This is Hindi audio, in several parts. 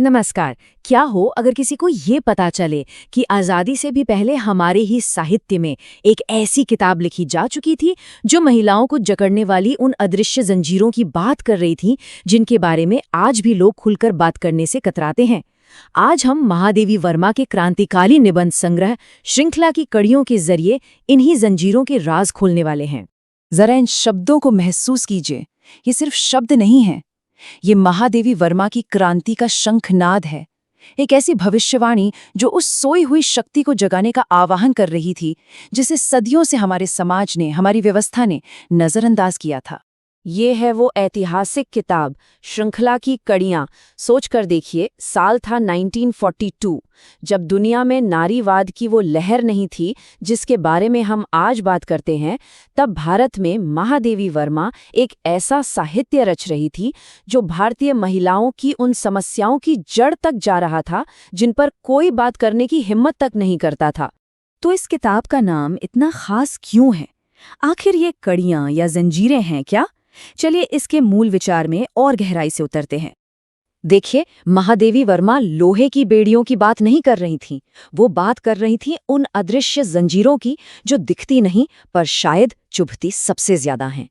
नमस्कार। क्या हो अगर किसी को ये पता चले कि आज़ादी से भी पहले हमारे ही साहित्य में एक ऐसी किताब लिखी जा चुकी थी जो महिलाओं को जकड़ने वाली उन अदृश्य जंजीरों की बात कर रही थी जिनके बारे में आज भी लोग खुलकर बात करने से कतराते हैं। आज हम महादेवी वर्मा के क्रांतिकाली निबंध संग्रह श्रृंखला की कड़ियों के जरिए इन्हीं जंजीरों के राज खोलने वाले हैं। जरा इन शब्दों को महसूस कीजिए। ये सिर्फ शब्द नहीं है, ये महादेवी वर्मा की क्रांति का शंखनाद है। एक ऐसी भविष्यवाणी जो उस सोई हुई शक्ति को जगाने का आह्वान कर रही थी जिसे सदियों से हमारे समाज ने, हमारी व्यवस्था ने नजरअंदाज किया था। ये है वो ऐतिहासिक किताब श्रृंखला की कड़ियां। सोच कर देखिए, साल था 1942, जब दुनिया में नारीवाद की वो लहर नहीं थी जिसके बारे में हम आज बात करते हैं। तब भारत में महादेवी वर्मा एक ऐसा साहित्य रच रही थी जो भारतीय महिलाओं की उन समस्याओं की जड़ तक जा रहा था जिन पर कोई बात करने की हिम्मत तक नहीं करता था। तो इस किताब का नाम इतना खास क्यों है? आखिर ये कड़ियां या जंजीरें हैं क्या? चलिए इसके मूल विचार में और गहराई से उतरते हैं। देखिए, महादेवी वर्मा लोहे की बेड़ियों की बात नहीं कर रही थीं। वो बात कर रही थीं उन अदृश्य जंजीरों की जो दिखती नहीं पर शायद चुभती सबसे ज्यादा हैं।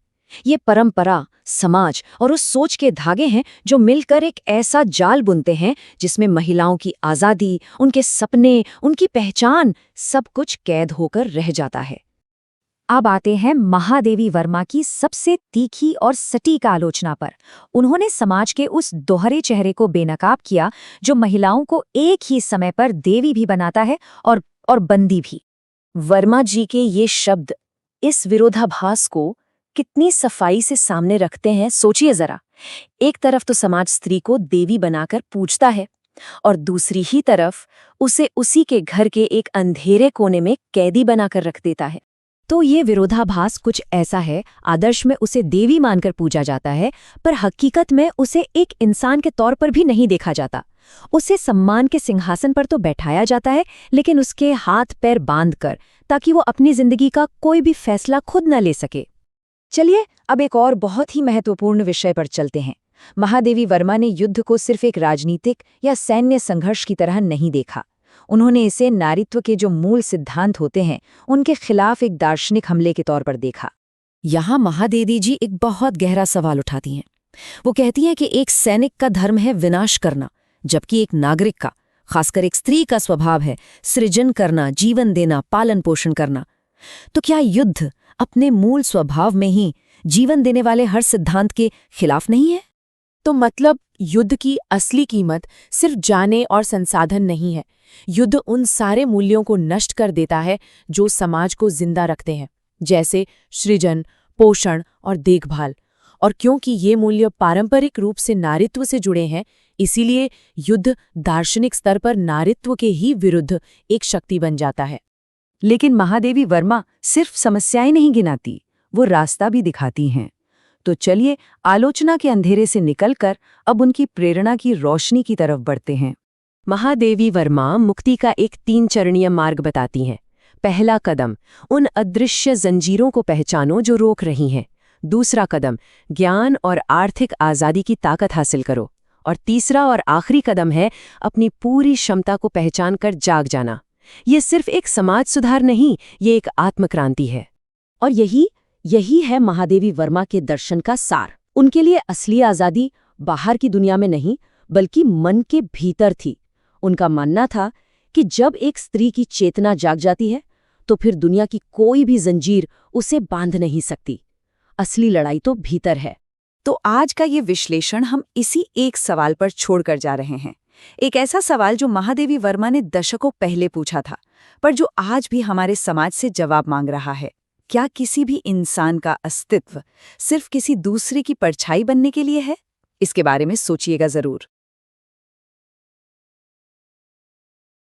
ये परंपरा, समाज और उस सोच के धागे हैं जो मिलकर एक ऐसा जाल बुनते हैं जिसमें महिलाओं की आज़ादी, उनके सपने, उनकी पहचान सब कुछ कैद होकर रह जाता है। अब आते हैं महादेवी वर्मा की सबसे तीखी और सटीक आलोचना पर। उन्होंने समाज के उस दोहरे चेहरे को बेनकाब किया जो महिलाओं को एक ही समय पर देवी भी बनाता है और बंदी भी। वर्मा जी के ये शब्द इस विरोधाभास को कितनी सफाई से सामने रखते हैं, सोचिए जरा। एक तरफ तो समाज स्त्री को देवी बनाकर पूजता है और दूसरी ही तरफ उसे उसी के घर के एक अंधेरे कोने में कैदी बनाकर रख देता है। तो ये विरोधाभास कुछ ऐसा है, आदर्श में उसे देवी मानकर पूजा जाता है पर हकीकत में उसे एक इंसान के तौर पर भी नहीं देखा जाता। उसे सम्मान के सिंहासन पर तो बैठाया जाता है लेकिन उसके हाथ पैर बांधकर, ताकि वो अपनी जिंदगी का कोई भी फैसला खुद न ले सके। चलिए अब एक और बहुत ही महत्वपूर्ण विषय पर चलते हैं। महादेवी वर्मा ने युद्ध को सिर्फ एक राजनीतिक या सैन्य संघर्ष की तरह नहीं देखा। उन्होंने इसे नारीत्व के जो मूल सिद्धांत होते हैं उनके खिलाफ एक दार्शनिक हमले के तौर पर देखा। यहाँ महादेवी जी एक बहुत गहरा सवाल उठाती हैं। वो कहती हैं कि एक सैनिक का धर्म है विनाश करना, जबकि एक नागरिक का, खासकर एक स्त्री का स्वभाव है सृजन करना, जीवन देना, पालन पोषण करना। तो क्या युद्ध अपने मूल स्वभाव में ही जीवन देने वाले हर सिद्धांत के खिलाफ नहीं है? तो मतलब युद्ध की असली कीमत सिर्फ जाने और संसाधन नहीं है। युद्ध उन सारे मूल्यों को नष्ट कर देता है जो समाज को जिंदा रखते हैं, जैसे सृजन, पोषण और देखभाल। और क्योंकि ये मूल्य पारंपरिक रूप से नारीत्व से जुड़े हैं, इसीलिए युद्ध दार्शनिक स्तर पर नारीत्व के ही विरुद्ध एक शक्ति बन जाता है। लेकिन महादेवी वर्मा सिर्फ समस्याएं नहीं गिनाती, वो रास्ता भी दिखाती हैं। तो चलिए आलोचना के अंधेरे से निकलकर अब उनकी प्रेरणा की रोशनी की तरफ बढ़ते हैं। महादेवी वर्मा मुक्ति का एक 3 चरणीय मार्ग बताती हैं। पहला कदम, उन अदृश्य जंजीरों को पहचानो जो रोक रही हैं। दूसरा कदम, ज्ञान और आर्थिक आज़ादी की ताकत हासिल करो। और तीसरा और आखिरी कदम है अपनी पूरी क्षमता को पहचान कर जाग जाना। ये सिर्फ एक समाज सुधार नहीं, ये एक आत्मक्रांति है। और यही है महादेवी वर्मा के दर्शन का सार। उनके लिए असली आज़ादी बाहर की दुनिया में नहीं बल्कि मन के भीतर थी। उनका मानना था कि जब एक स्त्री की चेतना जाग जाती है तो फिर दुनिया की कोई भी जंजीर उसे बांध नहीं सकती। असली लड़ाई तो भीतर है। तो आज का ये विश्लेषण हम इसी एक सवाल पर छोड़कर जा रहे हैं। एक ऐसा सवाल जो महादेवी वर्मा ने दशकों पहले पूछा था, पर जो आज भी हमारे समाज से जवाब मांग रहा है। क्या किसी भी इंसान का अस्तित्व सिर्फ किसी दूसरे की परछाई बनने के लिए है? इसके बारे में सोचिएगा जरूर।